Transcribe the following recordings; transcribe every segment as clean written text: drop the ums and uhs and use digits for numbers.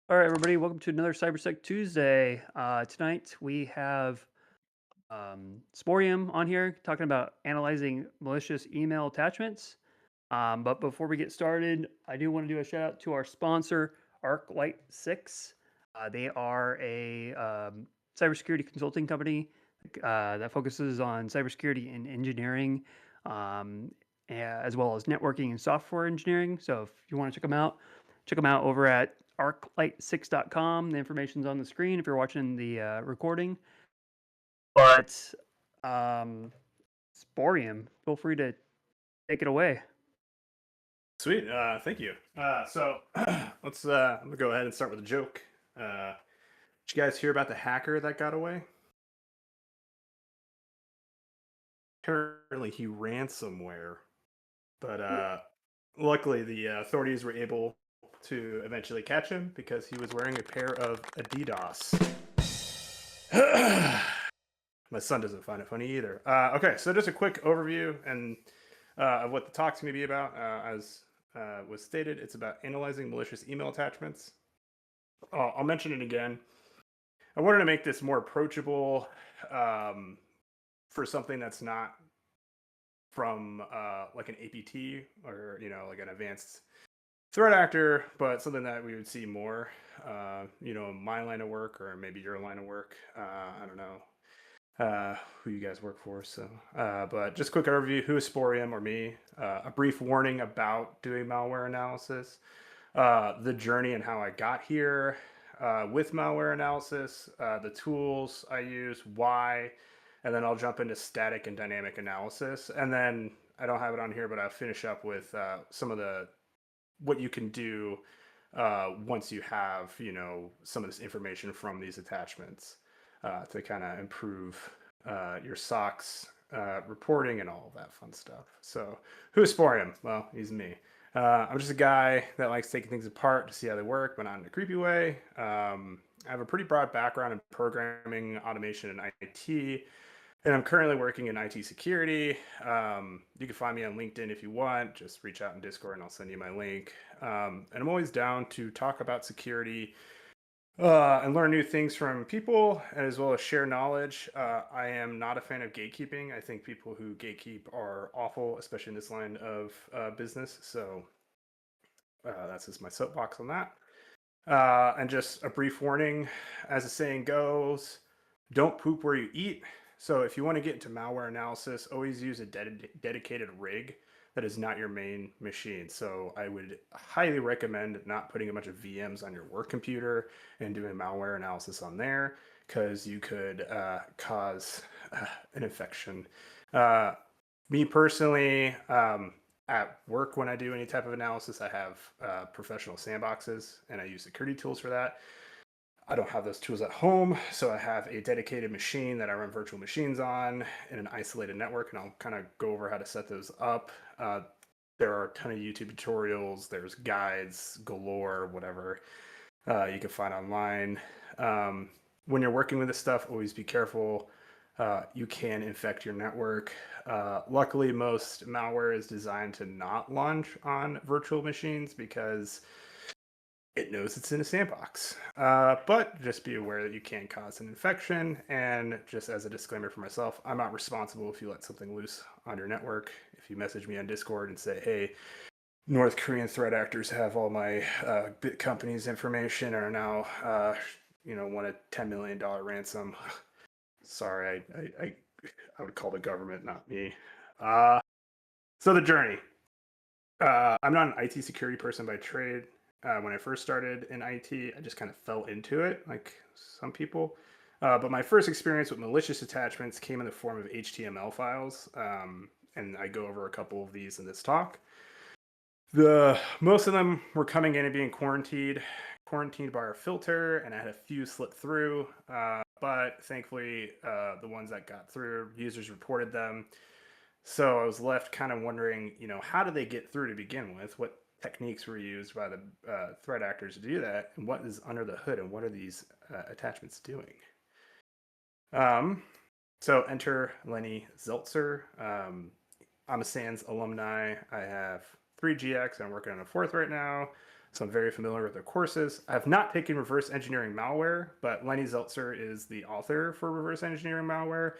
All right, everybody, welcome to another CyberSec Tuesday. Tonight we have Sporium on here talking about analyzing malicious email attachments. But before we get started, I do want to do a shout out to our sponsor, ArcLight 6. They are a cybersecurity consulting company that focuses on cybersecurity and engineering, as well as networking and software engineering. So if you want to check them out over at arclight6.com. The information's on the screen if you're watching the recording. But Sporium, feel free to take it away. Sweet. Thank you. So let's I'm gonna go ahead and start with a joke. Did you guys hear about the hacker that got away? Apparently he ran somewhere, but luckily the authorities were able to eventually catch him because he was wearing a pair of Adidas. My son doesn't find it funny either. Okay, so just a quick overview and of what the talk's going to be about. As was stated, it's about analyzing malicious email attachments. I'll mention it again. I wanted to make this more approachable for something that's not from like an APT or like an advanced threat actor, but something that we would see more. My line of work or maybe your line of work. I don't know who you guys work for. So, but just quick overview: who is Sporium or me? A brief warning about doing malware analysis, the journey and how I got here with malware analysis, the tools I use, why, and then I'll jump into static and dynamic analysis. And then I don't have it on here, but I'll finish up with some of the what you can do once you have some of this information from these attachments to kind of improve your SOX reporting and all of that fun stuff. So who's Sporium? Well, he's me. I'm just a guy that likes taking things apart to see how they work, but not in a creepy way. I have a pretty broad background in programming, automation, and IT, and I'm currently working in IT security. You can find me on LinkedIn if you want. Just reach out in Discord and I'll send you my link. And I'm always down to talk about security and learn new things from people as well as share knowledge. I am not a fan of gatekeeping. I think people who gatekeep are awful, especially in this line of business. So that's just my soapbox on that. And just a brief warning, as the saying goes, don't poop where you eat. So if you want to get into malware analysis, always use a dedicated rig that is not your main machine. So I would highly recommend not putting a bunch of VMs on your work computer and doing malware analysis on there, because you could cause an infection. Me personally, at work, when I do any type of analysis, I have professional sandboxes and I use security tools for that. I don't have those tools at home, so I have a dedicated machine that I run virtual machines on in an isolated network, and I'll kind of go over how to set those up. There are a ton of YouTube tutorials, there's guides galore, whatever you can find online. When you're working with this stuff, always be careful. You can infect your network. Luckily, most malware is designed to not launch on virtual machines because it knows it's in a sandbox. But just be aware that you can cause an infection. And just as a disclaimer for myself, I'm not responsible if you let something loose on your network. If you message me on Discord and say, hey, North Korean threat actors have all my bit company's information and are now, want a $10 million ransom. Sorry, I would call the government, not me. So the journey. I'm not an IT security person by trade. When I first started in IT, I just kind of fell into it, like some people. But my first experience with malicious attachments came in the form of HTML files, and I go over a couple of these in this talk. Most of them were coming in and being quarantined by our filter, and I had a few slip through. But thankfully, the ones that got through, users reported them. So I was left kind of wondering, how did they get through to begin with? What techniques were used by the threat actors to do that? And what is under the hood? And what are these attachments doing? So enter Lenny Zeltzer. I'm a SANS alumni. I have 3 GX. I'm working on a 4th right now. so I'm very familiar with their courses. I have not taken reverse engineering malware, but Lenny Zeltzer is the author for reverse engineering malware.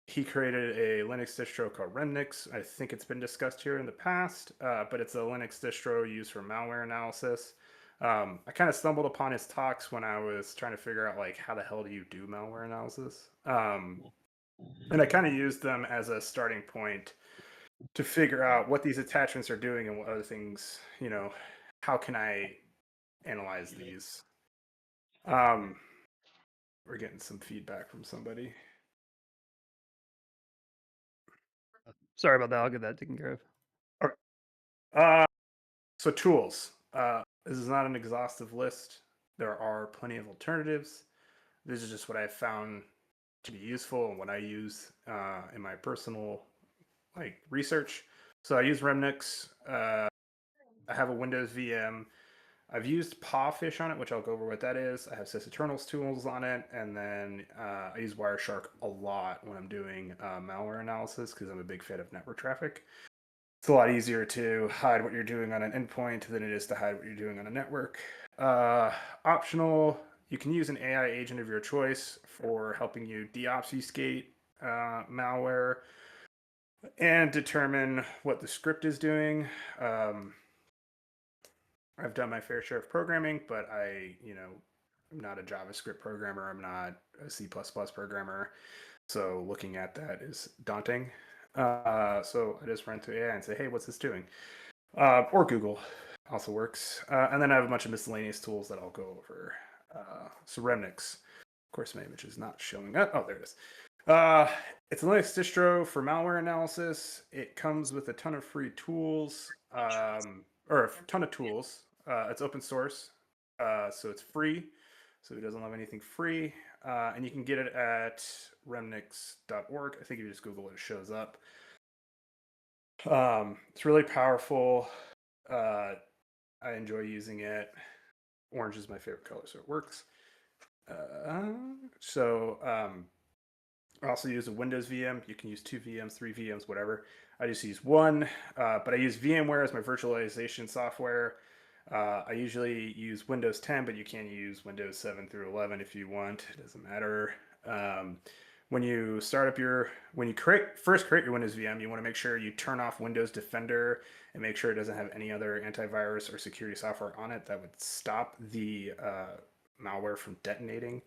He created a Linux distro called Remnix. I think it's been discussed here in the past, but it's a Linux distro used for malware analysis. I kind of stumbled upon his talks when I was trying to figure out like how the hell do you do malware analysis, and I kind of used them as a starting point to figure out what these attachments are doing and what other things, how can I analyze these. We're getting some feedback from somebody. Sorry about that. I'll get that taken care of. Okay. So tools. This is not an exhaustive list. There are plenty of alternatives. This is just what I found to be useful and what I use in my personal research. So I use Remnix. I have a Windows VM. I've used pawfish on it, which I'll go over what that is. I have sysinternals tools on it, and then I use Wireshark a lot when I'm doing malware analysis because I'm a big fan of network traffic. It's a lot easier to hide what you're doing on an endpoint than it is to hide what you're doing on a network. Optional, you can use an AI agent of your choice for helping you deobfuscate malware and determine what the script is doing. I've done my fair share of programming, but I'm not a JavaScript programmer. I'm not a C++ programmer. So looking at that is daunting. So I just run to AI and say, hey, what's this doing? Or Google also works. And then I have a bunch of miscellaneous tools that I'll go over. So Remnix, of course, my image is not showing up. Oh, there it is. It's a Linux distro for malware analysis. It comes with a ton of free tools, or a ton of tools. It's open source, so it's free. So it doesn't have anything free. And you can get it at remnix.org. I think if you just Google it, it shows up. It's really powerful. I enjoy using it. Orange is my favorite color, so it works. I also use a Windows VM. You can use 2 VMs, 3 VMs, whatever. I just use one, but I use VMware as my virtualization software. I usually use Windows 10, but you can use Windows 7 through 11 if you want. It doesn't matter. When you first create your Windows VM, you want to make sure you turn off Windows Defender and make sure it doesn't have any other antivirus or security software on it that would stop the malware from detonating.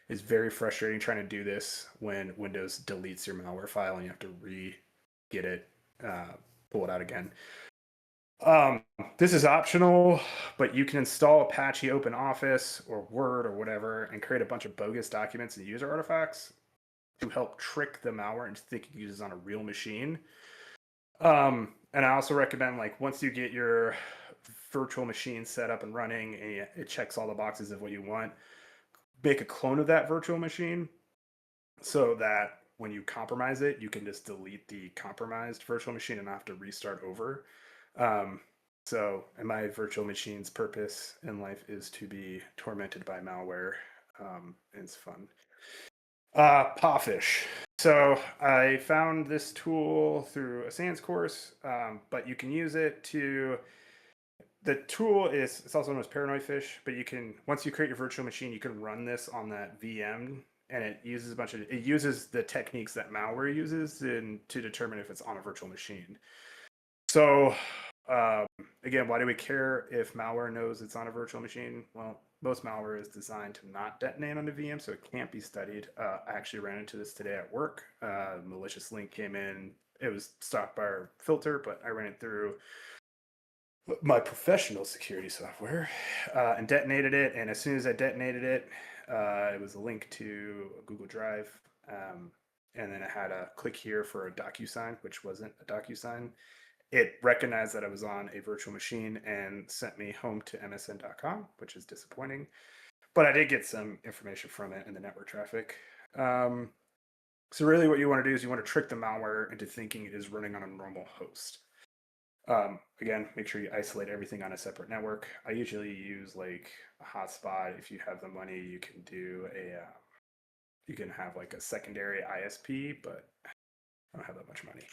It's very frustrating trying to do this when Windows deletes your malware file and you have to get it, pull it out again. This is optional, but you can install Apache OpenOffice or Word or whatever and create a bunch of bogus documents and user artifacts to help trick the malware into thinking it uses on a real machine. And I also recommend, once you get your virtual machine set up and running and it checks all the boxes of what you want, make a clone of that virtual machine so that when you compromise it, you can just delete the compromised virtual machine and not have to restart over. So, and my virtual machine's purpose in life is to be tormented by malware. It's fun. Pawfish. So I found this tool through a SANS course, but you can use it to. The tool it's also known as Paranoid Fish, but once you create your virtual machine, you can run this on that VM, and it uses the techniques that malware uses to determine if it's on a virtual machine. So again, why do we care if malware knows it's on a virtual machine? Well, most malware is designed to not detonate on the VM, so it can't be studied. I actually ran into this today at work. Malicious link came in. It was stopped by our filter, but I ran it through my professional security software and detonated it. And as soon as I detonated it, it was a link to a Google Drive. And then I had a click here for a DocuSign, which wasn't a DocuSign. It recognized that I was on a virtual machine and sent me home to msn.com, which is disappointing. But I did get some information from it in the network traffic. So really what you want to do is you want to trick the malware into thinking it is running on a normal host. Again, make sure you isolate everything on a separate network. I usually use a hotspot. If you have the money, you can do you can have a secondary ISP, but I don't have that much money.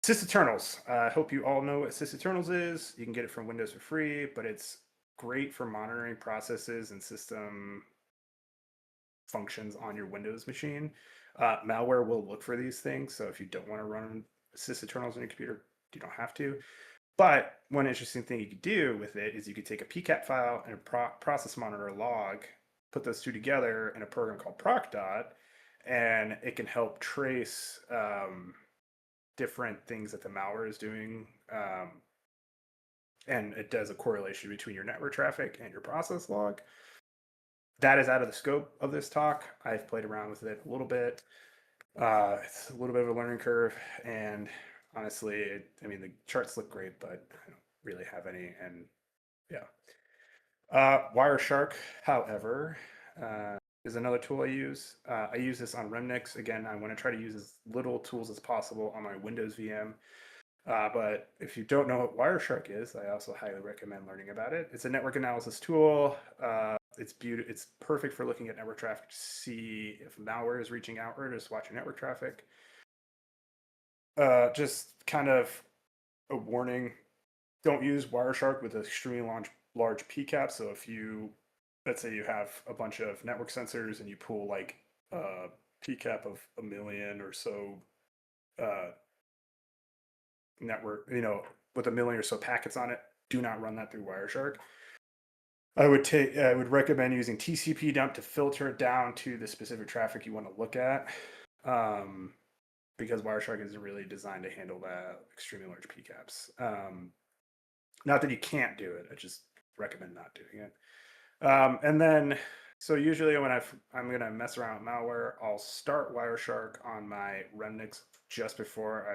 Sysinternals. I hope you all know what Sysinternals is. You can get it from Windows for free, but it's great for monitoring processes and system functions on your Windows machine. Malware will look for these things, so if you don't want to run sysinternals on your computer, you don't have to. But one interesting thing you could do with it is you could take a PCAP file and a process monitor log, put those two together in a program called procdot, and it can help trace different things that the malware is doing. And it does a correlation between your network traffic and your process log. That is out of the scope of this talk. I've played around with it a little bit. It's a little bit of a learning curve, and honestly, I mean, the charts look great, but I don't really have any. And yeah, Wireshark, however, is another tool I use. I use this on Remnix. Again, I want to try to use as little tools as possible on my Windows VM. But if you don't know what Wireshark is, I also highly recommend learning about it. It's a network analysis tool. It's perfect for looking at network traffic to see if malware is reaching out or just watching network traffic. Just kind of a warning: don't use Wireshark with extremely large PCAP. So if you, let's say you have a bunch of network sensors and you pull like a PCAP of 1 million or so network, with 1 million or so packets on it, do not run that through Wireshark. I would recommend using TCP dump to filter it down to the specific traffic you want to look at, because Wireshark isn't really designed to handle that extremely large PCAPs. Not that you can't do it, I just recommend not doing it. And then, so usually when I'm going to mess around with malware, I'll start Wireshark on my Remnix just before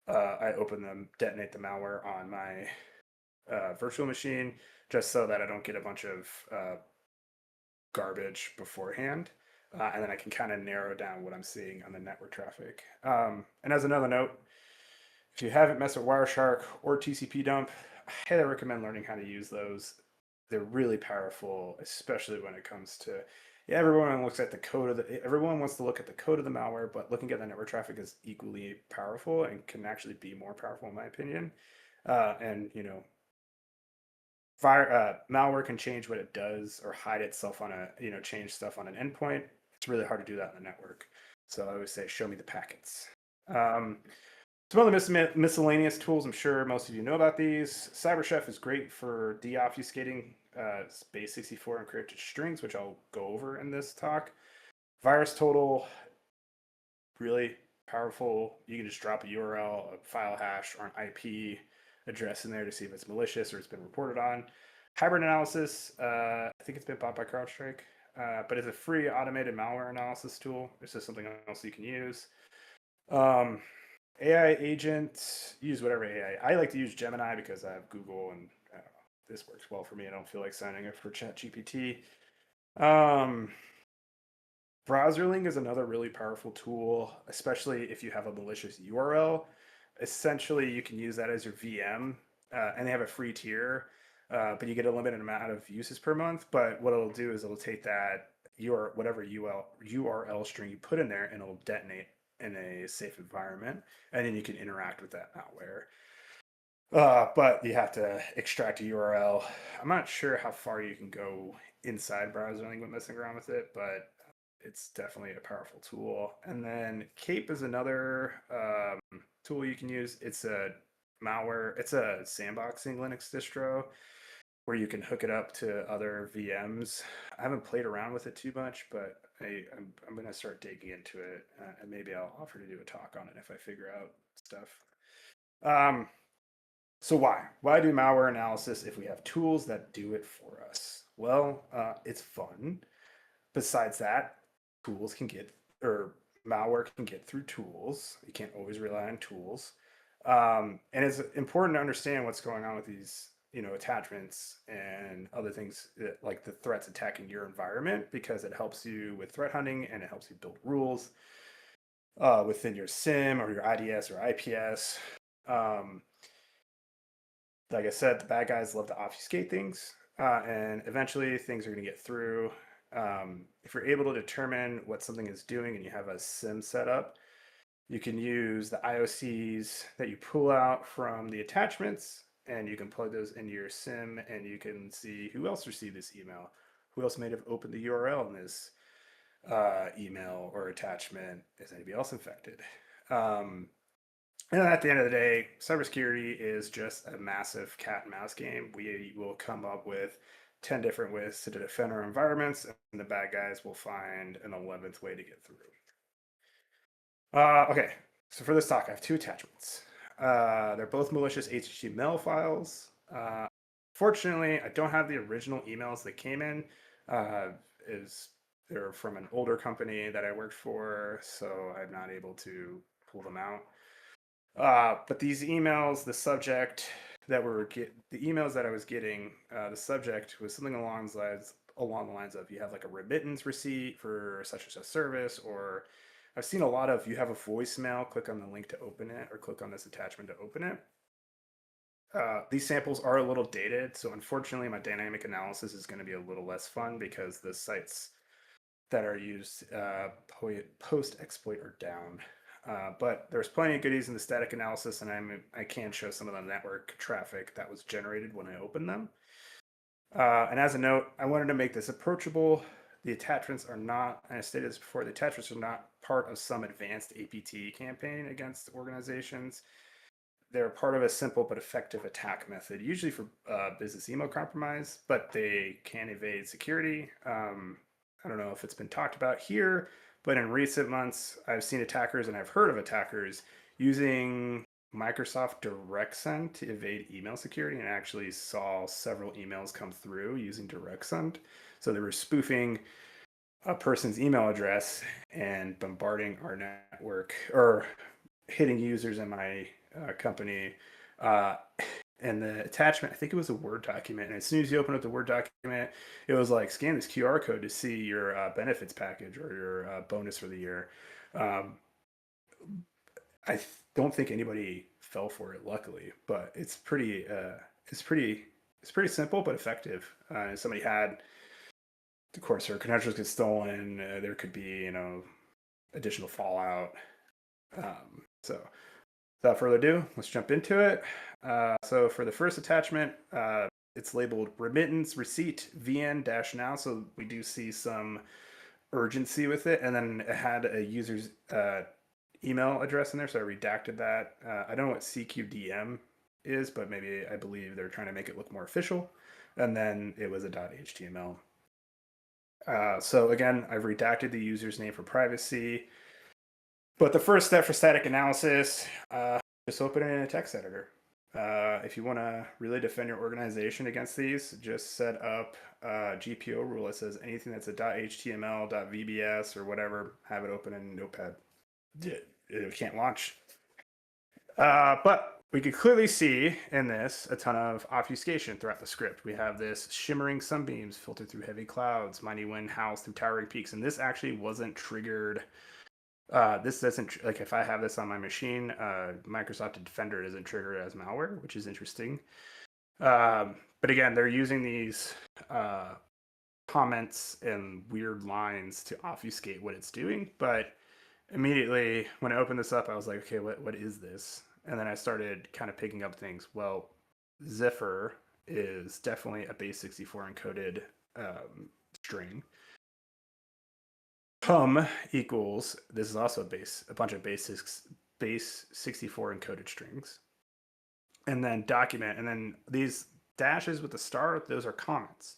I open them, detonate the malware on my virtual machine, just so that I don't get a bunch of garbage beforehand. And then I can kind of narrow down what I'm seeing on the network traffic. And as another note, if you haven't messed with Wireshark or TCP dump, I highly recommend learning how to use those. They're really powerful, especially when it comes to, everyone looks at the code of everyone wants to look at the code of the malware, but looking at the network traffic is equally powerful and can actually be more powerful in my opinion. And malware can change what it does or hide itself on change stuff on an endpoint. It's really hard to do that on the network. So I always say, show me the packets. Some other miscellaneous tools, I'm sure most of you know about these. CyberChef is great for deobfuscating base 64 encrypted strings, which I'll go over in this talk. VirusTotal, really powerful. You can just drop a URL, a file hash, or an IP address in there to see if it's malicious or it's been reported on. Hybrid analysis, I think it's been bought by CrowdStrike, but it's a free automated malware analysis tool. It's just something else you can use. AI agent, use whatever AI. I like to use Gemini because I have Google, and I don't know, this works well for me. I don't feel like signing up for ChatGPT. Browserling is another really powerful tool, especially if you have a malicious URL. Essentially, you can use that as your VM, and they have a free tier, but you get a limited amount of uses per month. But what it'll do is it'll take that whatever URL string you put in there, and it'll detonate in a safe environment, and then you can interact with that malware. But you have to extract a URL. I'm not sure how far you can go inside browsering with messing around with it, but it's definitely a powerful tool. And then Cape is another tool you can use. It's a sandboxing Linux distro where you can hook it up to other VMs. I haven't played around with it too much, but I'm going to start digging into it, and maybe I'll offer to do a talk on it if I figure out stuff. So why do malware analysis if we have tools that do it for us? Well, it's fun. Besides that, malware can get through tools. You can't always rely on tools. And it's important to understand what's going on with these attachments and other things like the threats attacking your environment, because it helps you with threat hunting and it helps you build rules within your SIM or your IDS or IPS. Like I said, the bad guys love to obfuscate things, and eventually things are going to get through. If you're able to determine what something is doing and you have a SIM set up, You can use the IOCs that you pull out from the attachments, and you can plug those into your SIM, and you can see who else received this email, who else may have opened the URL in this email or attachment. Is anybody else infected? And at the end of the day, cybersecurity is just a massive cat and mouse game. We will come up with 10 different ways to defend our environments, and the bad guys will find an 11th way to get through. Okay, so for this talk, I have two attachments. They're both malicious HTML files. Fortunately, I don't have the original emails that came in. Is they're from an older company that I worked for, so I'm not able to pull them out. But these emails, the subject the emails that I was getting, the subject was something along the lines of you have like a remittance receipt for such and such service, or I've seen a lot of you have a voicemail, click on the link to open it, or click on this attachment to open it. These samples are a little dated, so unfortunately, my dynamic analysis is going to be a little less fun because the sites that are used post exploit are down. But there's plenty of goodies in the static analysis, and I can show some of the network traffic that was generated when I opened them. And as a note, I wanted to make this approachable. The attachments are not, and I stated this before, the attachments are not part of some advanced APT campaign against organizations. They're part of a simple but effective attack method, usually for business email compromise, but they can evade security. I don't know if it's been talked about here, but in recent months, I've seen attackers and I've heard of attackers using Microsoft DirectSend to evade email security, and actually saw several emails come through using DirectSend. So they were spoofing a person's email address and bombarding our network, or hitting users in my company. And the attachment, I think it was a Word document. And as soon as you open up the Word document, it was like, scan this QR code to see your benefits package or your bonus for the year. I don't think anybody fell for it, luckily, but it's pretty simple but effective. Somebody had, of course, their credentials get stolen. There could be, additional fallout. So without further ado, let's jump into it. So for the first attachment, it's labeled remittance receipt VN-now. So we do see some urgency with it. And then it had a user's email address in there. So I redacted that. I don't know what CQDM is, but I believe they're trying to make it look more official. And then it was a .html. So again, I've redacted the user's name for privacy. But the first step for static analysis, just open it in a text editor. If you want to really defend your organization against these, just set up a GPO rule that says anything that's a .html, .vbs, or whatever, have it open in Notepad. It can't launch. But we can clearly see in this a ton of obfuscation throughout the script. We have this shimmering sunbeams filtered through heavy clouds, mighty wind howls through towering peaks, and this actually wasn't triggered. This doesn't, like, if I have this on my machine, Microsoft Defender isn't triggered as malware, which is interesting. But again, they're using these comments and weird lines to obfuscate what it's doing. But immediately when I opened this up, I was like, okay, what is this? And then I started kind of picking up things. Well, Ziffer is definitely a base 64 encoded string. equals, this is also a bunch of base 64 encoded strings. And then document, and then these dashes with the star, those are comments.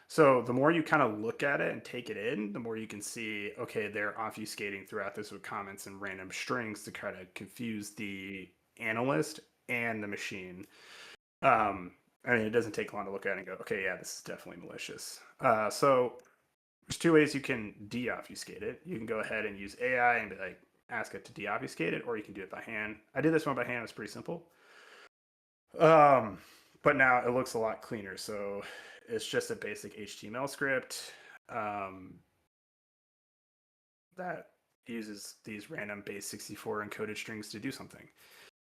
So the more you kind of look at it and take it in, the more you can see, okay, they're obfuscating throughout this with comments and random strings to try to confuse the analyst and the machine. It doesn't take long to look at it and go, okay, yeah, this is definitely malicious. So there's two ways you can de-obfuscate it. You can go ahead and use AI and ask it to de-obfuscate it, or you can do it by hand. I did this one by hand. It was pretty simple. But now it looks a lot cleaner. So it's just a basic HTML script that uses these random base 64 encoded strings to do something.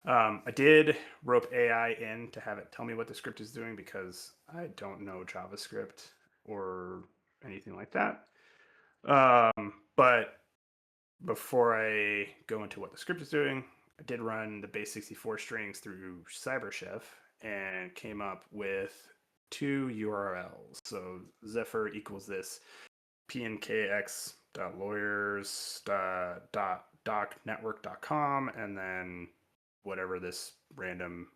I did rope AI in to have it tell me what the script is doing because I don't know JavaScript or anything like that. But before I go into what the script is doing, I did run the base 64 strings through CyberChef and came up with two URLs. So Zephyr equals this pnkx.lawyers.docnetwork.com, and then whatever this random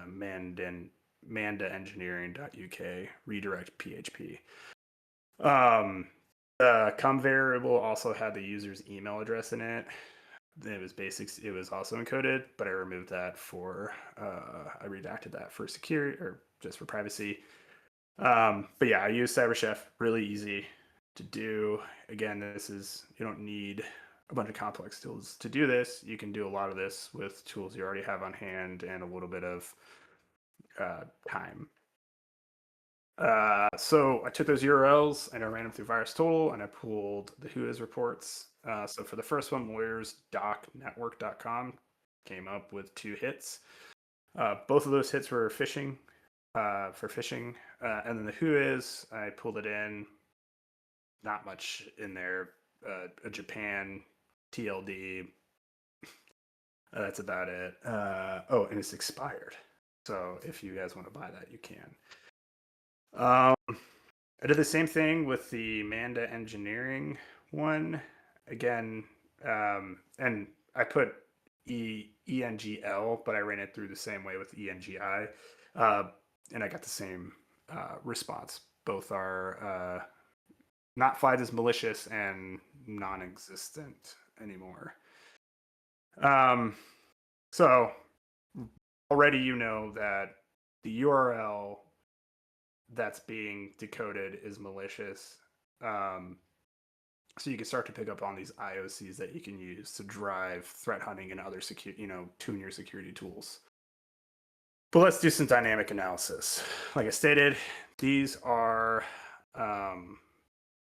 mandaengineering.uk redirect PHP. The com variable also had the user's email address in it. It was basics. It was also encoded, but I removed that for I redacted that for security or just for privacy. But yeah, I use CyberChef. Really easy to do. Again, this is, you don't need a bunch of complex tools to do this. You can do a lot of this with tools you already have on hand and a little bit of time. So I took those URLs and I ran them through VirusTotal and I pulled the Whois reports. So for the first one, lawyers.docnetwork.com came up with 2 hits. Both of those hits were phishing, for phishing. And then the Whois, I pulled it in. Not much in there. A Japan TLD. That's about it. Oh, and it's expired. So if you guys want to buy that, you can. I did the same thing with the Manda Engineering one. Again, and I put ENGL, but I ran it through the same way with ENGI. And I got the same response. Both are not flagged as malicious and non-existent anymore. So already you know that the URL that's being decoded is malicious. So you can start to pick up on these IOCs that you can use to drive threat hunting and other security, tune your security tools. But let's do some dynamic analysis. Like I stated, these are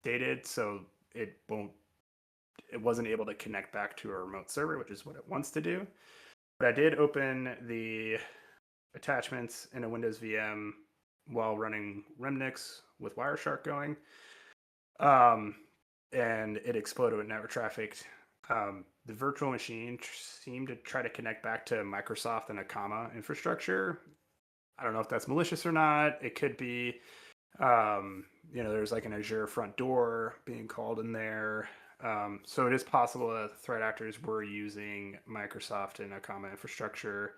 dated, so it wasn't able to connect back to a remote server, which is what it wants to do. But I did open the attachments in a Windows VM while running Remnix with Wireshark going. And it exploded with network traffic. The virtual machine seemed to try to connect back to Microsoft and Akamai infrastructure. I don't know if that's malicious or not. It could be. There's like an Azure front door being called in there. So it is possible that threat actors were using Microsoft and Akamai infrastructure.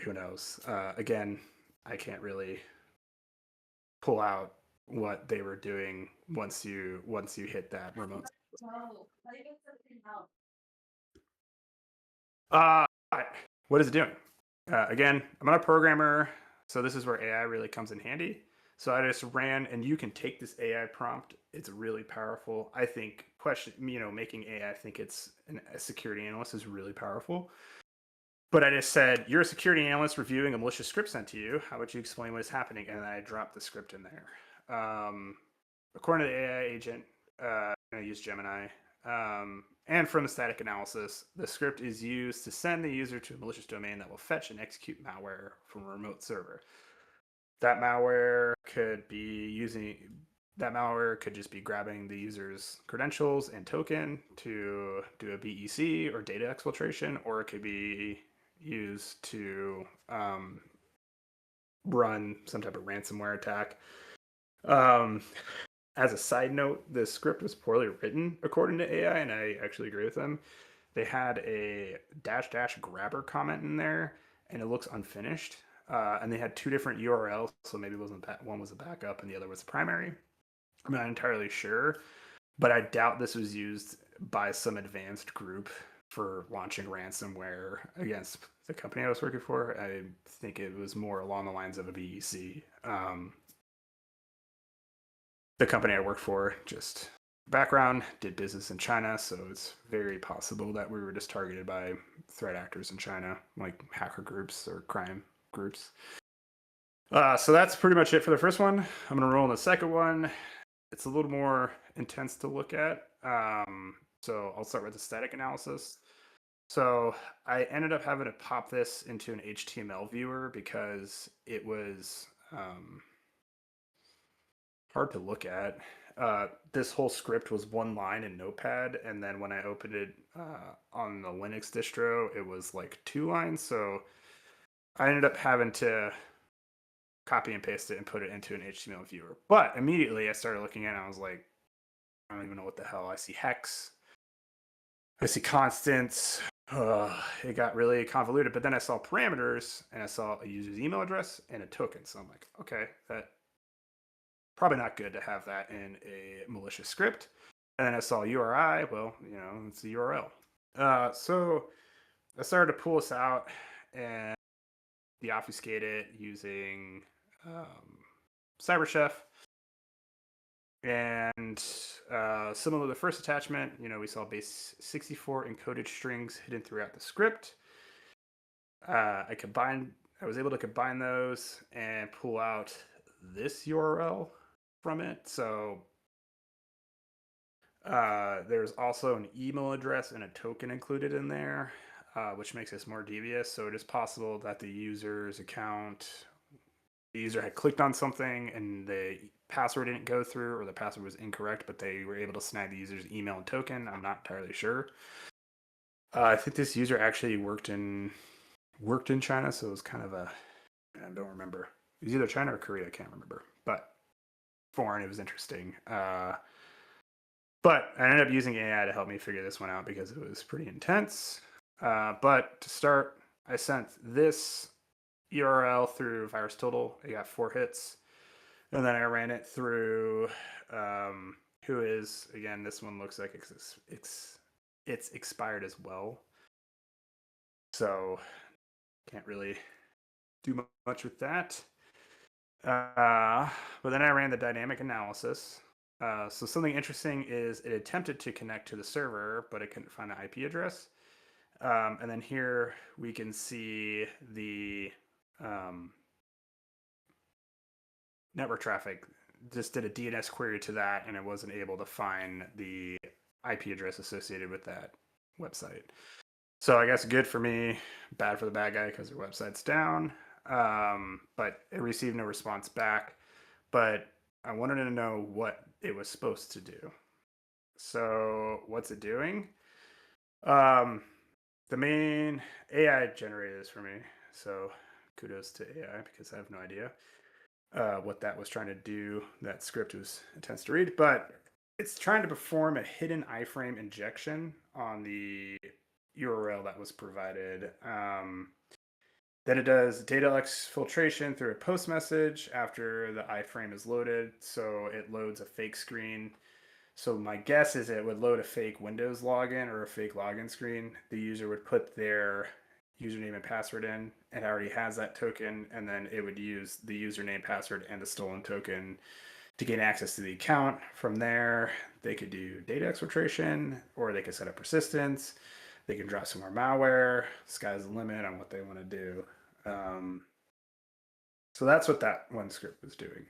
Who knows? Again, I can't really pull out what they were doing once you hit that remote. What is it doing? Again, I'm not a programmer, so this is where AI really comes in handy. So I just ran, and you can take this AI prompt. It's really powerful. I think making AI think it's a security analyst is really powerful. But I just said, you're a security analyst reviewing a malicious script sent to you. How would you explain what is happening? And then I dropped the script in there. According to the AI agent, I use Gemini. And from the static analysis, the script is used to send the user to a malicious domain that will fetch and execute malware from a remote server. That malware could just be grabbing the user's credentials and token to do a BEC or data exfiltration, or it could be used to run some type of ransomware attack. As a side note, the script was poorly written according to AI, and I actually agree with them. They had a -- grabber comment in there, and it looks unfinished. And they had 2 different URLs, so maybe one was a backup and the other was a primary. I'm not entirely sure, but I doubt this was used by some advanced group for launching ransomware against the company I was working for. I think it was more along the lines of a BEC. The company I worked for, just background, did business in China, so it's very possible that we were just targeted by threat actors in China, like hacker groups or crime groups. So that's pretty much it for the first one. I'm going to roll in the second one. It's a little more intense to look at. So I'll start with the static analysis. So I ended up having to pop this into an HTML viewer because it was hard to look at. this whole script was one line in Notepad, and then when I opened it on the Linux distro, it was like 2 lines. So I ended up having to copy and paste it and put it into an HTML viewer. But immediately I started looking at it and I was like, I don't even know what the hell. I see hex, I see constants. It got really convoluted. But then I saw parameters and I saw a user's email address and a token. So I'm like, okay, that probably not good to have that in a malicious script. And then I saw URI. Well, it's the URL. So I started to pull this out and deobfuscate it using CyberChef. And similar to the first attachment, we saw base 64 encoded strings hidden throughout the script. I was able to combine those and pull out this URL from it. So there's also an email address and a token included in there, which makes this more devious. So it is possible that the user had clicked on something and the password didn't go through, or the password was incorrect, but they were able to snag the user's email and token. I'm not entirely sure. I think this user actually worked in China, so it was kind of I don't remember. It was either China or Korea, I can't remember. But foreign, it was interesting. But I ended up using AI to help me figure this one out because it was pretty intense. But to start, I sent this URL through VirusTotal. I got 4 hits. And then I ran it through Whois. Again, this one looks like it's expired as well. So can't really do much with that. But then I ran the dynamic analysis. So something interesting is it attempted to connect to the server, but it couldn't find the IP address. And then here we can see the network traffic. Just did a DNS query to that, and it wasn't able to find the IP address associated with that website. So I guess good for me, bad for the bad guy because their website's down. But it received no response back. But I wanted to know what it was supposed to do. So what's it doing? The main AI generated this for me. So kudos to AI because I have no idea what that was trying to do. That script was intense to read, but it's trying to perform a hidden iframe injection on the URL that was provided. Then it does data exfiltration through a post message after the iframe is loaded. So it loads a fake screen. So my guess is it would load a fake Windows login or a fake login screen. The user would put their username and password in. It already has that token, and then it would use the username, password, and the stolen token to gain access to the account. From there, they could do data exfiltration, or they could set up persistence. They can drop some more malware. Sky's the limit on what they want to do. So that's what that one script was doing.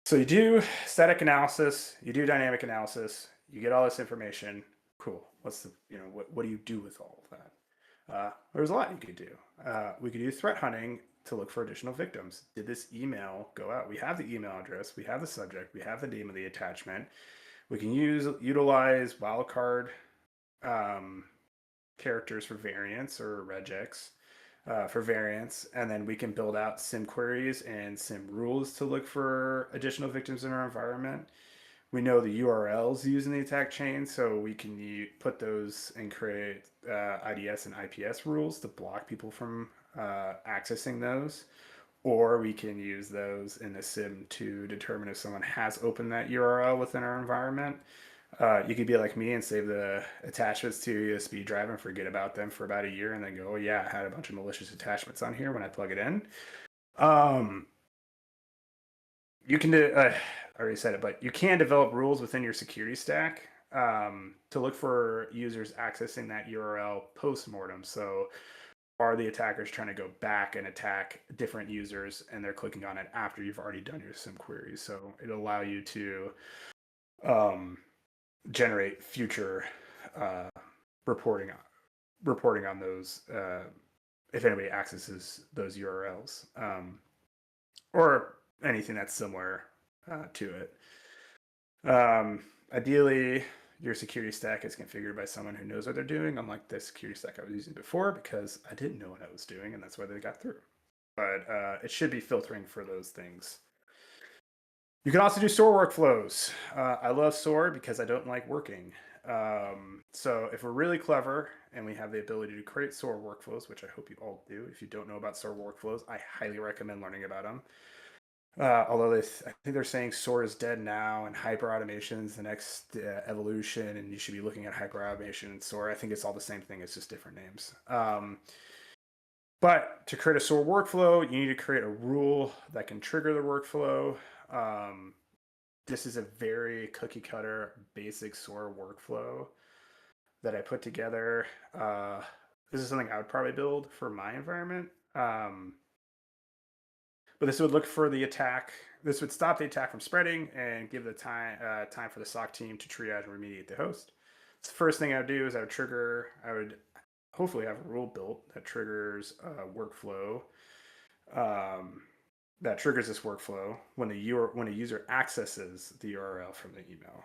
So you do static analysis, you do dynamic analysis, you get all this information. Cool. What's the what do you do with all of that? There's a lot you could do. We could do threat hunting to look for additional victims. Did this email go out? We have the email address, we have the subject, we have the name of the attachment. We can utilize wildcard characters for variants or regex for variants, and then we can build out SIM queries and SIM rules to look for additional victims in our environment. We know the URLs used in the attack chain, so we can put those and create IDS and IPS rules to block people from accessing those. Or we can use those in the SIM to determine if someone has opened that URL within our environment. You could be like me and save the attachments to a USB drive and forget about them for about a year and then go, oh yeah, I had a bunch of malicious attachments on here when I plug it in. You can do, I already said it, but you can develop rules within your security stack to look for users accessing that URL post-mortem. So are the attackers trying to go back and attack different users and they're clicking on it after you've already done your SIM queries? So it'll allow you to generate future reporting on those if anybody accesses those URLs or anything that's similar to it. Ideally, your security stack is configured by someone who knows what they're doing, unlike the security stack I was using before, because I didn't know what I was doing, and that's why they got through. But it should be filtering for those things. You can also do SOAR workflows. I love SOAR because I don't like working. So if we're really clever and we have the ability to create SOAR workflows, which I hope you all do, if you don't know about SOAR workflows, I highly recommend learning about them. Although I think they're saying SOAR is dead now, and hyper automation is the next evolution, and you should be looking at hyper automation and SOAR. I think it's all the same thing; it's just different names. But to create a SOAR workflow, you need to create a rule that can trigger the workflow. This is a very cookie cutter, basic SOAR workflow that I put together. This is something I would probably build for my environment. But this would look for the attack. This would stop the attack from spreading and give the time for the SOC team to triage and remediate the host. So the first thing I would do is I would hopefully have a rule built that triggers a workflow. That triggers this workflow when a user accesses the URL from the email.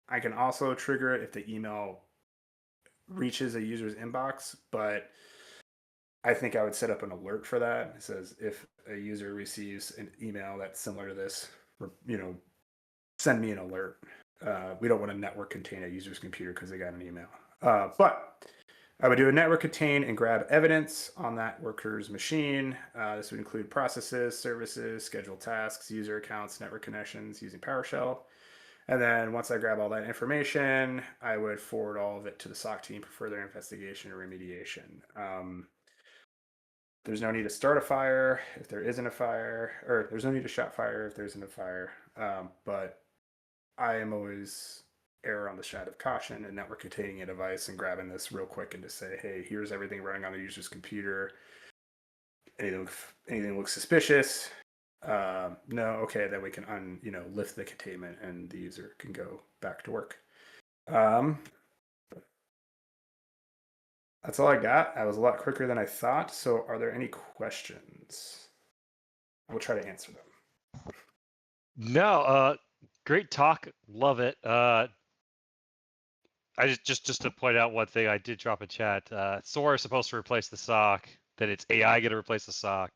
I can also trigger it if the email reaches a user's inbox, but I think I would set up an alert for that. It says if a user receives an email that's similar to this, send me an alert. We don't want to network contain a user's computer because they got an email. But I would do a network contain and grab evidence on that worker's machine. This would include processes, services, scheduled tasks, user accounts, network connections using PowerShell. And then once I grab all that information, I would forward all of it to the SOC team for further investigation or remediation. There's no need to start a fire if there isn't a fire, or there's no need to shot fire if there isn't a fire. But I am always err on the side of caution and network containing a device and grabbing this real quick and just say, hey, here's everything running on the user's computer. Anything looks suspicious? No, okay, then we can lift the containment and the user can go back to work. That's all I got. I was a lot quicker than I thought. So are there any questions? I will try to answer them. No, great talk. Love it. I just to point out one thing, I did drop a chat. SOAR is supposed to replace the SOC. Then it's AI going to replace the SOC.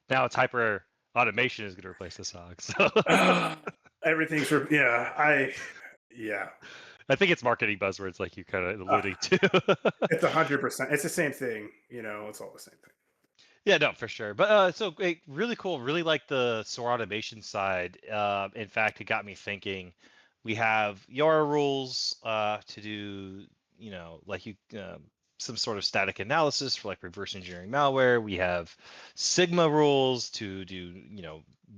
Now it's hyper automation is going to replace the SOC. So everything's I think it's marketing buzzwords, like you kind of alluding to. It's 100%. It's the same thing. It's all the same thing. Yeah, no, for sure. But so really cool. Really like the SOAR automation side. In fact, it got me thinking. We have YARA rules to do, like some sort of static analysis for like reverse engineering malware. We have Sigma rules to do,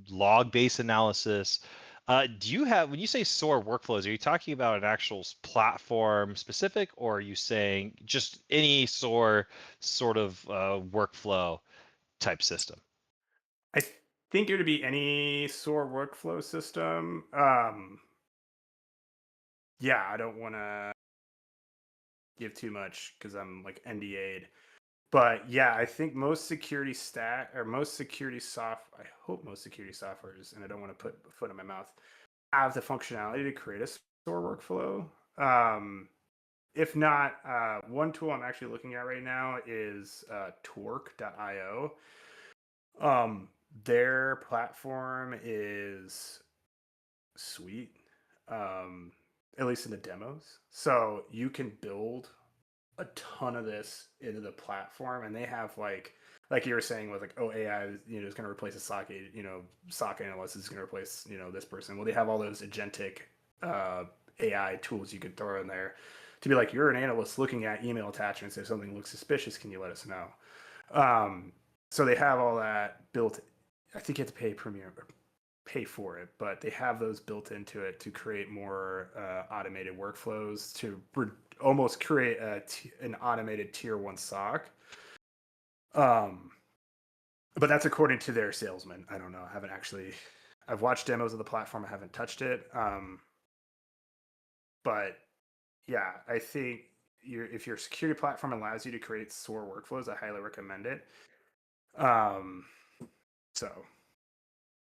log-based analysis. Do you have, when you say SOAR workflows, are you talking about an actual platform specific, or are you saying just any SOAR sort of workflow type system? I think it would be any SOAR workflow system. Yeah, I don't want to give too much because I'm like NDA'd. But yeah, I think most security I hope most security softwares, and I don't want to put a foot in my mouth, have the functionality to create a SOAR workflow. If not, one tool I'm actually looking at right now is Torque.io. Their platform is sweet, at least in the demos. So you can build a ton of this into the platform, and they have like you were saying with like, oh, AI is going to replace a SOC, SOC analyst is going to replace this person. Well, they have all those agentic AI tools you could throw in there to be like, you're an analyst looking at email attachments. If something looks suspicious, can you let us know? So they have all that built. I think you have to pay for it, but they have those built into it to create more automated workflows to almost create an automated tier 1 SOC. But that's according to their salesman. I don't know. I've watched demos of the platform. I haven't touched it. But yeah, I think if your security platform allows you to create SOAR workflows, I highly recommend it. So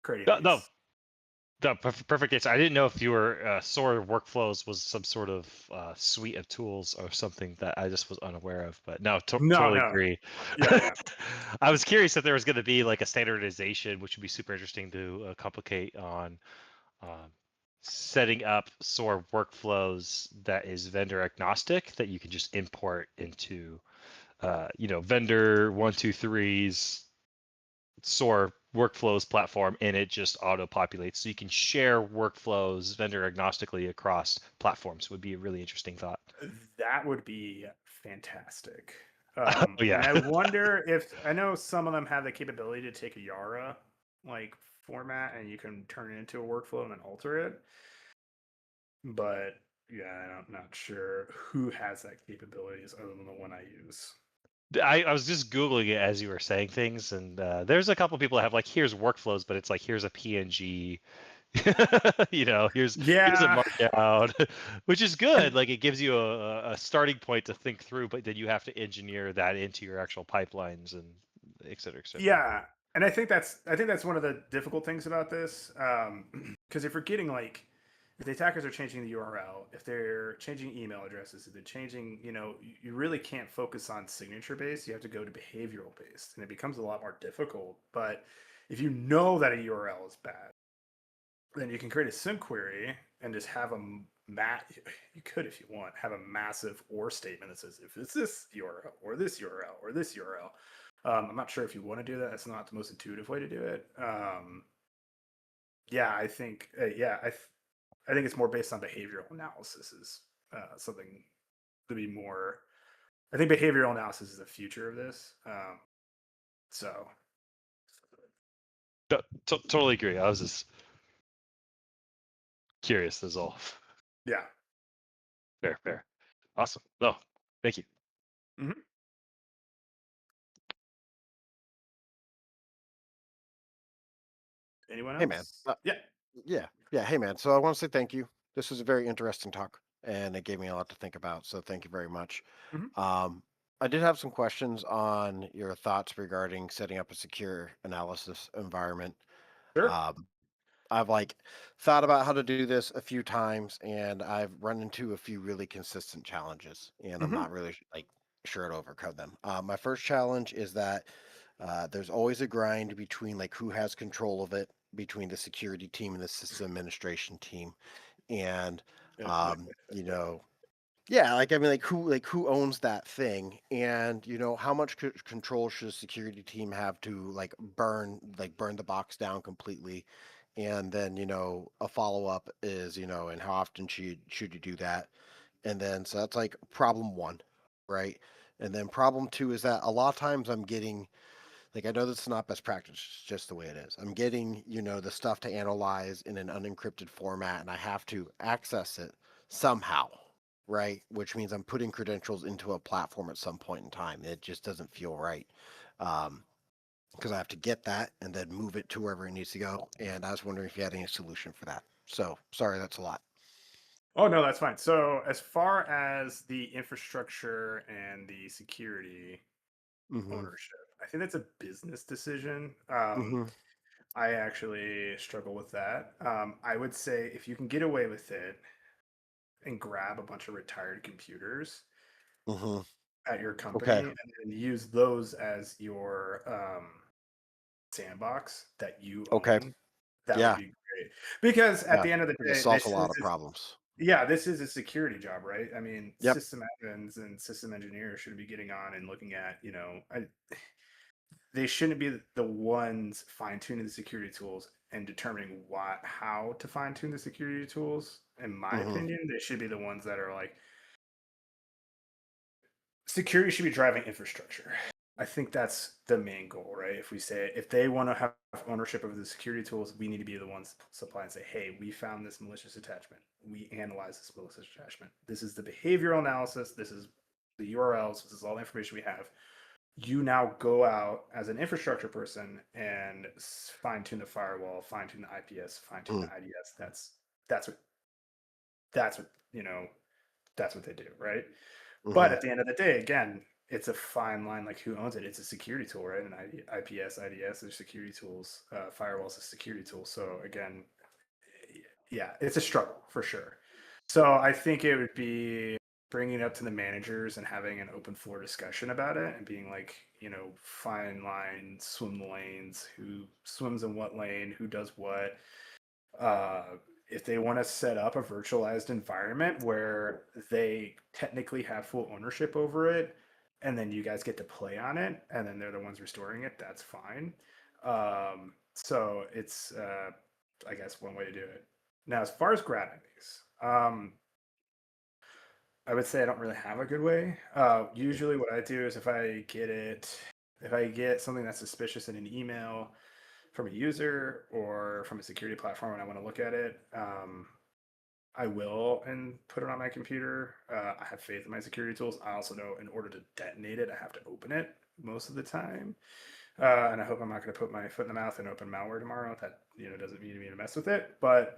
creating No, The perfect answer. I didn't know if your SOAR workflows was some sort of suite of tools or something that I just was unaware of. But no, No, totally no. agree. Yeah. I was curious if there was going to be like a standardization, which would be super interesting to complicate on um, setting up SOAR workflows that is vendor agnostic that you can just import into, vendor 123's SOAR workflows platform, and it just auto populates. So you can share workflows vendor agnostically across platforms. Would be a really interesting thought. That would be fantastic. Oh And yeah. I wonder if I know some of them have the capability to take a Yara like format and you can turn it into a workflow and then alter it. But yeah, I'm not sure who has that capabilities other than the one I use. I was just googling it as you were saying things, and there's a couple people that have like here's workflows, but it's like here's a PNG, here's a Yeah, markdown, which is and good. Like it gives you a starting point to think through, but then you have to engineer that into your actual pipelines and et cetera, et cetera. yeah, and I think that's one of the difficult things about this, because if you're getting like, if the attackers are changing the URL, if they're changing email addresses, if they're changing, you really can't focus on signature based. You have to go to behavioral based, and it becomes a lot more difficult. But if you know that a URL is bad, then you can create a sim query and just have you could, if you want, have a massive or statement that says if it's this URL or this URL or this URL. I'm not sure if you want to do that. That's not the most intuitive way to do it. Yeah, I think I think it's more based on behavioral analysis is something to be more. I think behavioral analysis is the future of this. So Totally agree. I was just curious. That's all. yeah. Fair, fair. Awesome. No, thank you. Mhm. Anyone Hey, man. else? Yeah. Yeah. Hey, man. So I want to say thank you. This was a very interesting talk, and it gave me a lot to think about. So thank you very much. Mhm. Um, I did have some questions on your thoughts regarding setting up a secure analysis environment. Sure. Um, I've thought about how to do this a few times, and I've run into a few really consistent challenges, and I'm Hmm. not really sure to overcome them. My first challenge is that there's always a grind between who has control of it between the security team and the system administration team, and you know, yeah, who owns that thing, and how much control should a security team have to burn the box down completely, and then a follow up is and how often should you do that, and then so that's problem one, right? And then problem two is that a lot of times I'm getting I know this is not best practice, it's just the way it is. I'm getting, the stuff to analyze in an unencrypted format and I have to access it somehow, right? Which means I'm putting credentials into a platform at some point in time. It just doesn't feel right. Because I have to get that and then move it to wherever it needs to go. And I was wondering if you had any solution for that. So sorry, that's a lot. Oh no, that's fine. So as far as the infrastructure and the security Mm-hmm. ownership, I think that's a business decision. Mm-hmm. I actually struggle with that. I would say if you can get away with it and grab a bunch of retired computers Mm-hmm. at your company Okay. and then use those as your sandbox that you Okay. own, that would Yeah. be great. Because at Yeah. the end of the This day, solves a lot of problems. yeah, this is a security job, right? I mean, Yep. system admins and system engineers should be getting on and looking at, they shouldn't be the ones fine tuning the security tools and determining how to fine tune the security tools. In my Mm-hmm. opinion, they should be the ones that are like, security should be driving infrastructure. I think that's the main goal, right? If we say, if they want to have ownership of the security tools, we need to be the ones to supply and say, hey, we found this malicious attachment. We analyze this malicious attachment. This is the behavioral analysis. This is the URLs. This is all the information we have. You now go out as an infrastructure person and fine tune the firewall, fine tune the IPS, fine tune the IDS. That's what that's what that's what they do, right? But Mm-hmm. at the end of the day, again, it's a fine line. Like who owns it? It's a security tool, right? And IPS, IDS, are security tools. Firewalls a security tool. So again, yeah, it's a struggle for sure. So I think it would be bringing it up to the managers and having an open floor discussion about it and being like, fine line, swim the lanes, who swims in what lane, who does what. Uh, if they want to set up a virtualized environment where they technically have full ownership over it, and then you guys get to play on it, and then they're the ones restoring it, that's fine. So it's, I guess, one way to do it. Now, as far as grabbing these, I would say I don't really have a good way. Usually, what I do is if I get something that's suspicious in an email from a user or from a security platform and I want to look at it, I will and put it on my computer. I have faith in my security tools. I also know in order to detonate it, I have to open it most of the time. And I hope I'm not going to put my foot in the mouth and open malware tomorrow. That doesn't mean me to mess with it, but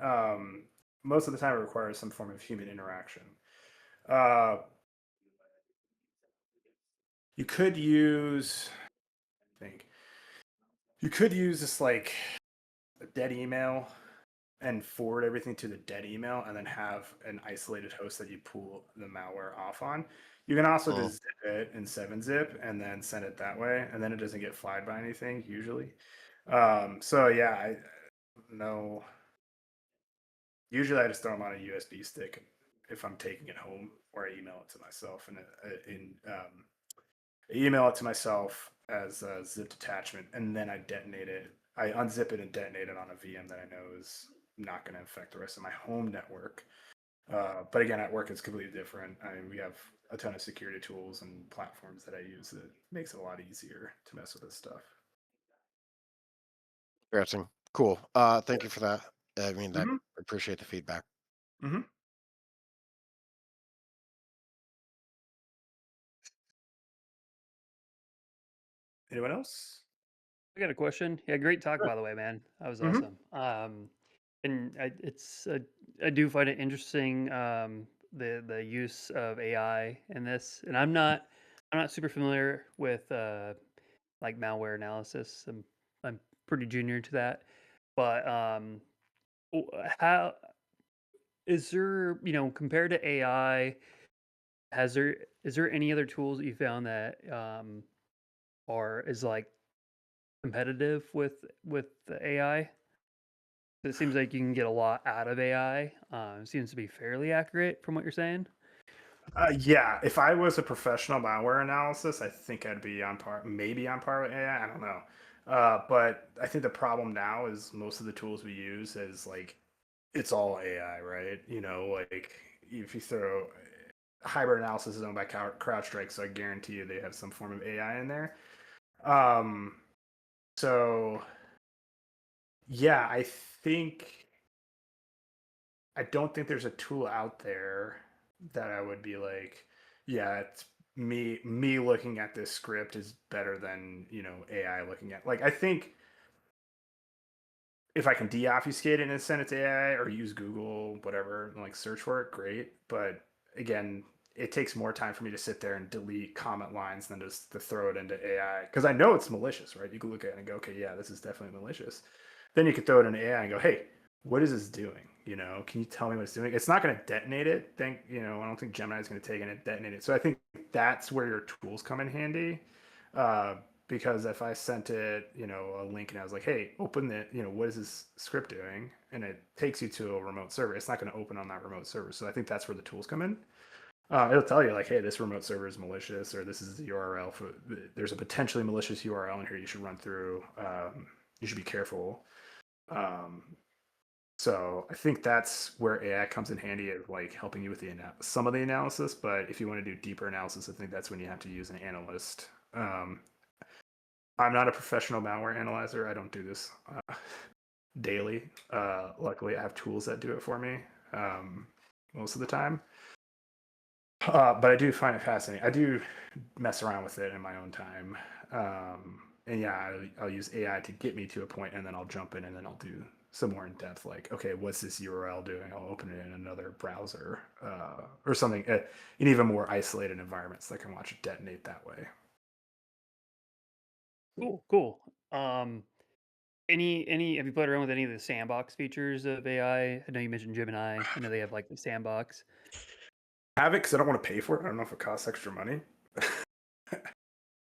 most of the time it requires some form of human interaction. Uh, you could use, I think, you could use this like a dead email and forward everything to the dead email and then have an isolated host that you pull the malware off on. You can also just zip it in 7-zip and then send it that way, and then it doesn't get flagged by anything usually. So yeah, I know. Usually, I just throw them on a USB stick if I'm taking it home, or I email it to myself and I email it to myself as a zipped attachment, and then I detonate it. I unzip it and detonate it on a VM that I know is not going to affect the rest of my home network. But again, at work, it's completely different. I mean, we have a ton of security tools and platforms that I use that makes it a lot easier to mess with this stuff. Interesting. Cool. Thank you for that. I mean, I Mm-hmm. appreciate the feedback. Mm-hmm. Anyone else? I got a question. Yeah, great talk, Sure. by the way, man. That was Mm-hmm. awesome. And I do find it interesting, the use of AI in this. And I'm not super familiar with like malware analysis. I'm pretty junior to that. But how is there, compared to AI, is there any other tools that you found that are is like competitive with the AI? It seems like you can get a lot out of AI. It seems to be fairly accurate from what you're saying. Yeah, if I was a professional malware analysis, I think I'd be on par, maybe on par with AI. I don't know. But I think the problem now is most of the tools we use is like it's all AI, right? Like if you throw hybrid analysis is owned by CrowdStrike, so I guarantee you they have some form of AI in there. Um, so yeah, I don't think there's a tool out there that I would be like, yeah, it's me looking at this script is better than, AI looking at. Like I think if I can deobfuscate it and send it to AI or use Google, whatever, and like search for it, great. But again, it takes more time for me to sit there and delete comment lines than just to throw it into AI. Because I know it's malicious, right? You can look at it and go, okay, yeah, this is definitely malicious. Then you could throw it into AI and go, hey, what is this doing? Can you tell me what it's doing? It's not going to detonate it. I don't think Gemini is going to take it and detonate it. So I think that's where your tools come in handy. Uh, because if I sent it, a link and I was like, hey, open it, what is this script doing? And it takes you to a remote server. It's not going to open on that remote server. So I think that's where the tools come in. It'll tell you like, hey, this remote server is malicious, or this is the URL for. There's a potentially malicious URL in here. You should run through. You should be careful. Um, so I think that's where AI comes in handy at like helping you with some of the analysis. But if you want to do deeper analysis, I think that's when you have to use an analyst. I'm not a professional malware analyzer. I don't do this daily. Luckily, I have tools that do it for me most of the time. But I do find it fascinating. I do mess around with it in my own time. And yeah, I'll use AI to get me to a point, and then I'll jump in and then I'll do some more in depth, like, okay, what's this URL doing? I'll open it in another browser or something in even more isolated environments that can watch it detonate that way. Cool, cool. Um, Any have you played around with any of the sandbox features of AI? I know you mentioned Gemini. I know they have like the sandbox. Have it because I don't want to pay for it. I don't know if it costs extra money.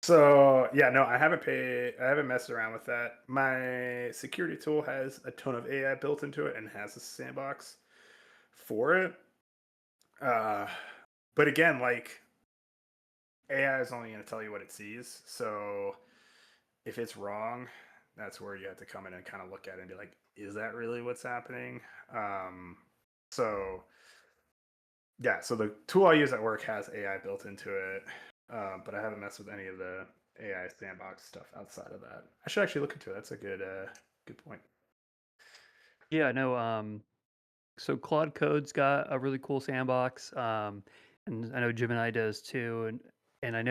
So yeah, no, I haven't messed around with that. My security tool has a ton of AI built into it and has a sandbox for it. But again, like AI is only going to tell you what it sees. So if it's wrong, that's where you have to come in and kind of look at it and be like, is that really what's happening? So yeah, so the tool I use at work has AI built into it, but I haven't messed with any of the AI sandbox stuff outside of that. I should actually look into it. That's a good point. Yeah, I know. So Claude Code's got a really cool sandbox, and I know Gemini does too. And I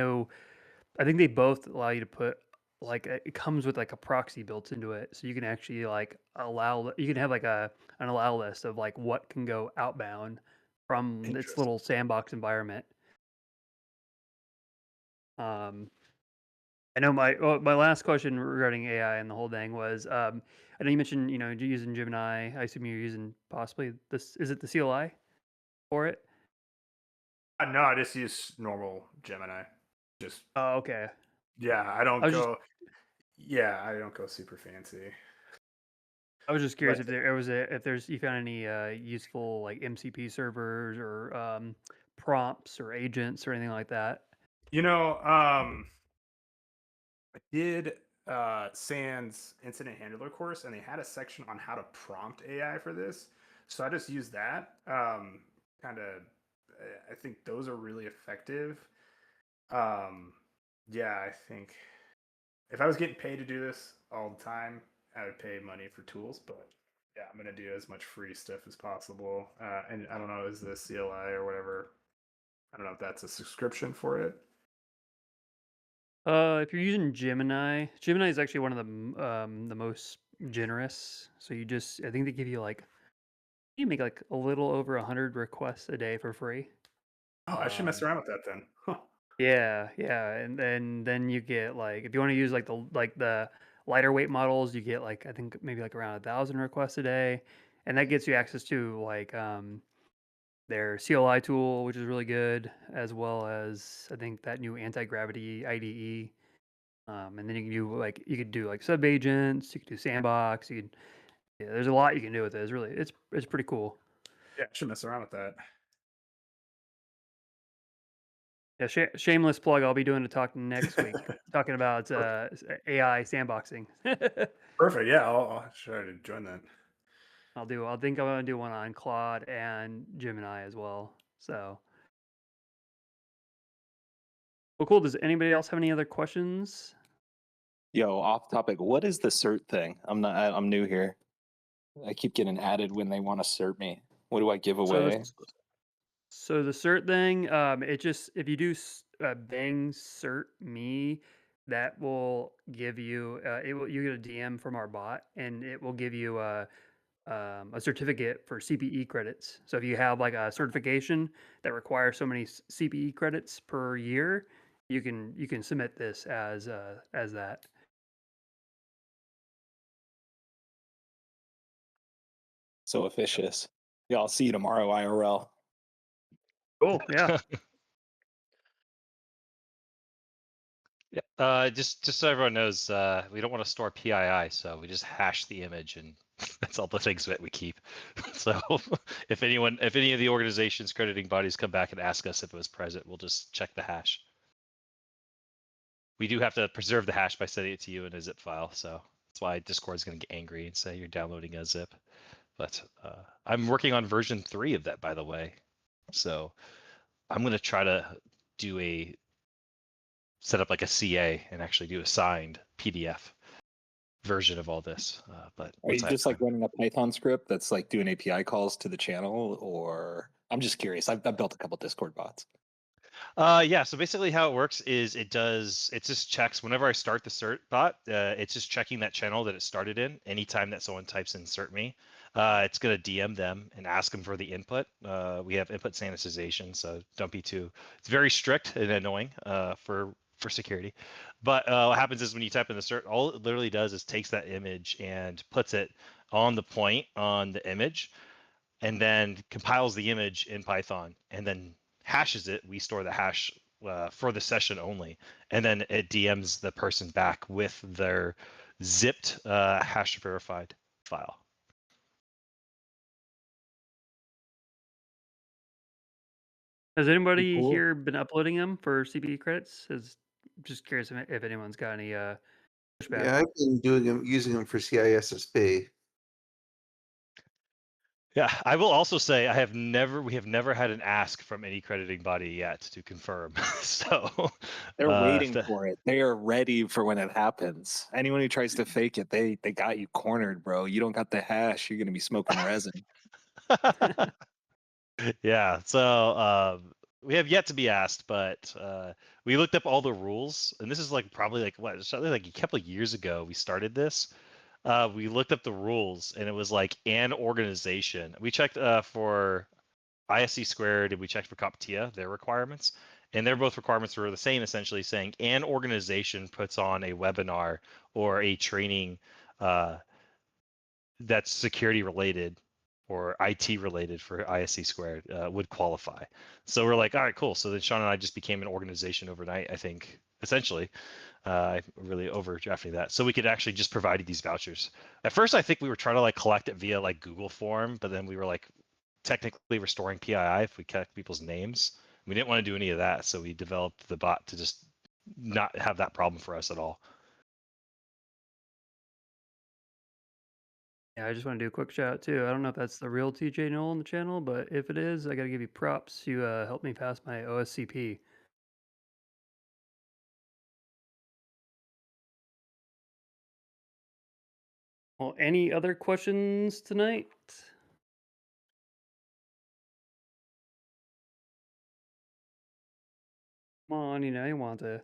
think they both allow you to put like it comes with like a proxy built into it, so you can actually like you can have like an allow list of like what can go outbound from its Interesting. little sandbox environment. Um, I know my last question regarding AI and the whole thing was, I know you mentioned you're using Gemini. I assume you're using possibly this. Is it the CLI for it? No, I just use normal Gemini. Just Oh, okay. yeah, I was just I don't go super fancy. I was just curious But if there was if there's you found any useful like MCP servers or prompts or agents or anything like that. you know, I did Sans incident handler course, and they had a section on how to prompt AI for this. So I just used that. Kind of, I think those are really effective. Um, yeah, I think if I was getting paid to do this all the time, I would pay money for tools. But yeah, I'm gonna do as much free stuff as possible. And I don't know, is the CLI or whatever? I don't know if that's a subscription for it. If you're using Gemini is actually one of the most generous. So I think they give you like you make like a little over 100 requests a day for free. Oh, I should mess Um, around with that then. Huh. yeah, yeah, and then you get like if you want to use like the lighter weight models, you get like I think maybe like around 1,000 requests a day, and that gets you access to like their CLI tool, which is really good, as well as I think that new anti-gravity IDE. And then you could do like sub agents, you could do sandbox, yeah, there's a lot you can do with it. It's pretty cool. Yeah, I should mess around with that. Yeah, shameless plug. I'll be doing a talk next week talking about Perfect. AI sandboxing. Perfect. Yeah, I'll try to join that. I think I'm gonna do one on Claude and Gemini as well. So, well, cool. Does anybody else have any other questions? Yo, off topic. What is the cert thing? I'm new here. I keep getting added when they want to cert me. What do I give So away? the cert thing, it just if you do Bing cert me, that will give you you get a DM from our bot, and it will give you a certificate for CPE credits. So if you have like a certification that requires so many CPE credits per year, you can submit this as that. So officious. Yeah, I'll see you tomorrow, IRL. Cool. Yeah. Yeah. Just so everyone knows, we don't want to store PII, so we just hash the image, and that's all the things that we keep. So if any of the organization's crediting bodies come back and ask us if it was present, we'll just check the hash. We do have to preserve the hash by sending it to you in a zip file, so that's why Discord's going to get angry and say you're downloading a zip. But I'm working on version 3 of that, by the way. So I'm going to try to set up like a CA and actually do a signed PDF version of all this. But Are you just like running a Python script that's like doing API calls to the channel, or I'm just curious. I've built a couple Discord bots. Yeah, so basically how it works is it just checks whenever I start the cert bot, it's just checking that channel that it started in. Anytime that someone types in cert me, it's going to DM them and ask them for the input. We have input sanitization, so don't be too, it's very strict and annoying for security. But what happens is when you type in the cert, all it literally does is takes that image and puts it on the point on the image, and then compiles the image in Python, and then hashes it. We store the hash for the session only, and then it DMs the person back with their zipped hash verified file. Has anybody Cool. here been uploading them for CPE credits? Just curious if anyone's got any pushback. Yeah, I've been using them for CISSP. Yeah, I will also say we have never had an ask from any crediting body yet to confirm. So They're waiting the- for it. They are ready for when it happens. Anyone who tries to fake it, they got you cornered, bro. You don't got the hash, you're gonna be smoking resin. yeah, so we have yet to be asked, but we looked up all the rules, and this is like probably like what, something like a couple of years ago we started this. We looked up the rules, and it was like an organization. We checked for ISC squared, and we checked for CompTIA, their requirements, and their both requirements were the same, essentially saying an organization puts on a webinar or a training that's security related or IT related for ISC squared would qualify. So we're like, all right, cool. So then Sean and I just became an organization overnight, I think, essentially. Really overdrafting that. So we could actually just provide these vouchers. At first, I think we were trying to like collect it via like Google form, but then we were like technically restoring PII if we kept people's names. We didn't want to do any of that. So we developed the bot to just not have that problem for us at all. Yeah, I just want to do a quick shout out too. I don't know if that's the real TJ Noel on the channel, but if it is, I got to give you props. You helped me pass my OSCP. Well, any other questions tonight? Come on, you want to.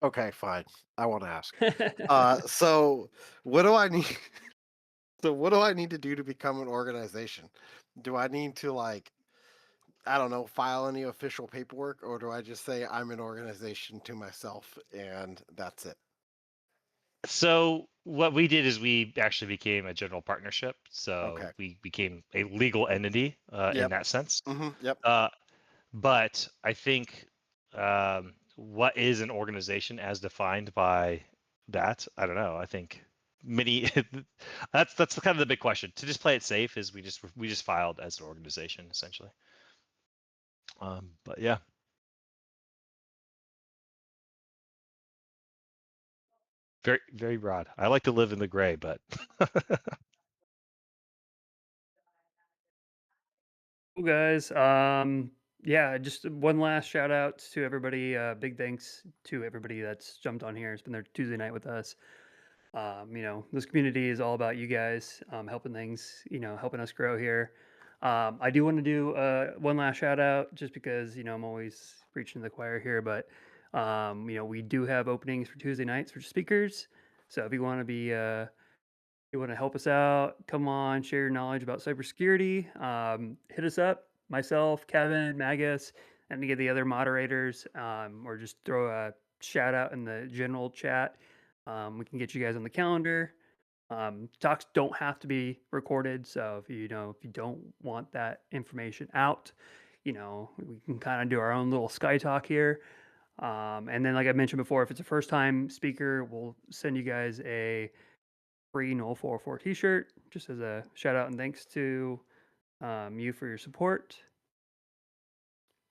Okay, fine. I want to ask. So what do I need? So what do I need to do to become an organization? Do I need to like, I don't know, file any official paperwork, or do I just say I'm an organization to myself and that's it? So what we did is we actually became a general partnership. So Okay. we became a legal entity in Yep. that sense. Yep. But I think what is an organization as defined by that? I don't know. I think many that's kind of the big question. To just play it safe is we just filed as an organization essentially. But yeah. Very, very broad. I like to live in the gray, but Cool, guys. Yeah, just one last shout out to everybody. Big thanks to everybody that's jumped on here. It's been their Tuesday night with us. This community is all about you guys, helping things, helping us grow here. I do want to do one last shout out just because, I'm always preaching to the choir here, but, we do have openings for Tuesday nights for speakers. So if you want to be, you want to help us out, come on, share your knowledge about cybersecurity, hit us up, myself, Kevin, Magus, and any of the other moderators, or just throw a shout out in the general chat. We can get you guys on the calendar. Talks don't have to be recorded, so if you don't want that information out, we can kind of do our own little Sky Talk here. And then, like I mentioned before, if it's a first time speaker, we'll send you guys a free Null 404 t-shirt, just as a shout out and thanks to you for your support.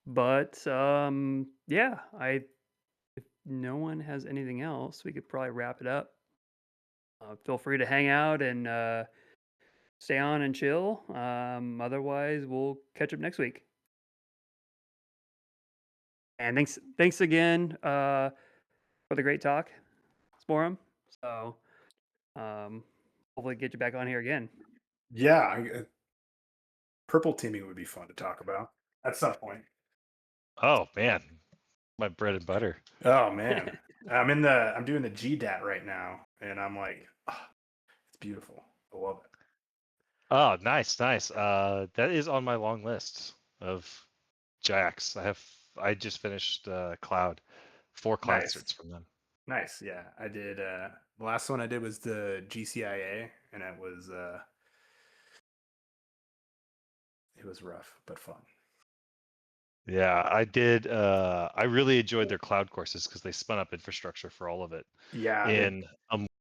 But yeah, if no one has anything else, we could probably wrap it up. Feel free to hang out and stay on and chill. Otherwise, we'll catch up next week. And thanks again for the great talk, Sporum. So hopefully get you back on here again. Yeah, purple teaming would be fun to talk about at some point. oh man, my bread and butter. Oh man, I'm doing the GDAT right now, and I'm like, it's beautiful. I love it. Oh, nice. That is on my long list of jacks. I just finished cloud, 4 cloud Nice. certs from them. Nice. Yeah, I did. The last one I did was the GCIA, and it was rough but fun. Yeah, I did. I really enjoyed their cloud courses because they spun up infrastructure for all of it Yeah, in a